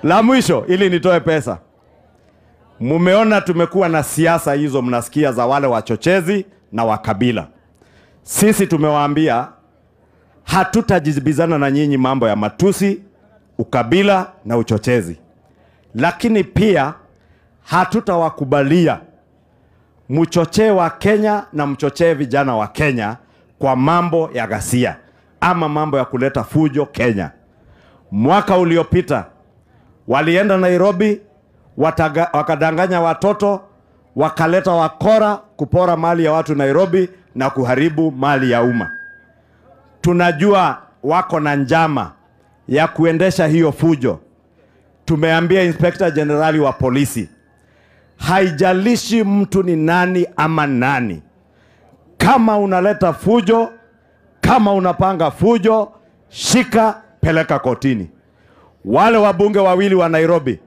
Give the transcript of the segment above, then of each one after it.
La mwisho ili nitoe pesa. Mumeona tumekuwa na siasa hizo mnasikia za wale wachochezi na wakabila. Sisi tumewaambia hatutajibizana na nyinyi mambo ya matusi, ukabila na uchochezi. Lakini pia hatutawakubalia mchochee wa Kenya na mchochee vijana wa Kenya kwa mambo ya ghasia ama mambo ya kuleta fujo Kenya. Mwaka uliopita walienda Nairobi, wakadanganya watoto, wakaleta wakora kupora mali ya watu Nairobi na kuharibu mali ya umma. Tunajua wako na njama ya kuendesha hiyo fujo. Tumeambia Inspector General wa polisi, haijalishi mtu ni nani ama nani, kama unaleta fujo, kama unapanga fujo, shika, peleka kotini. Wale wabunge wawili wa Nairobi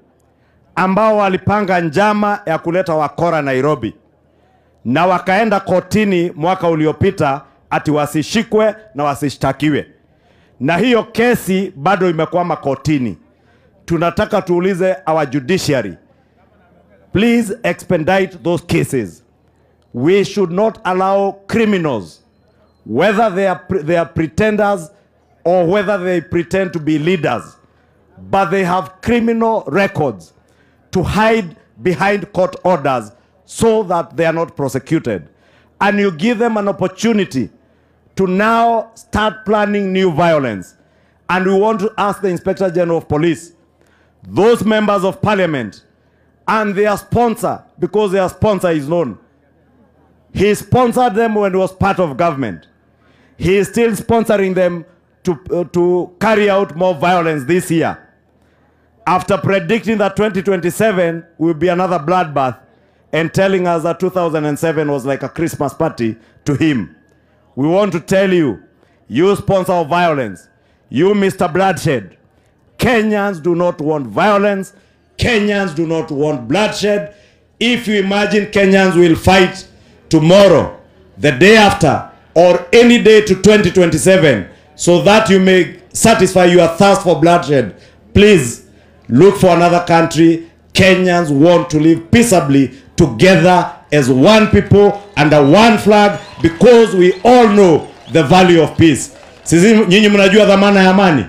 ambao walipanga njama ya kuleta wakora Nairobi na wakaenda kotini mwaka uliopita ati wasishikwe na wasishtakiwe, na hiyo kesi bado imekwama kotini. Tunataka tuulize our judiciary, please expedite those cases. We should not allow criminals, whether they are pretenders or whether they pretend to be leaders, but they have criminal records, to hide behind court orders so that they are not prosecuted. And you give them an opportunity to now start planning new violence. And we want to ask the Inspector General of Police, those members of parliament and their sponsor, because their sponsor is known. He sponsored them when he was part of government. He is still sponsoring them to carry out more violence this year. After predicting that 2027 will be another bloodbath and telling us that 2007 was like a Christmas party to him, we want to tell you, you sponsor of violence, you Mr. Bloodshed, Kenyans do not want violence, Kenyans do not want bloodshed. If you imagine Kenyans will fight tomorrow, the day after, or any day to 2027, so that you may satisfy your thirst for bloodshed, please look for another country. Kenyans want to live peaceably together as one people under one flag, because we all know the value of peace. Sisi nyinyi mnajua dhamana ya amani.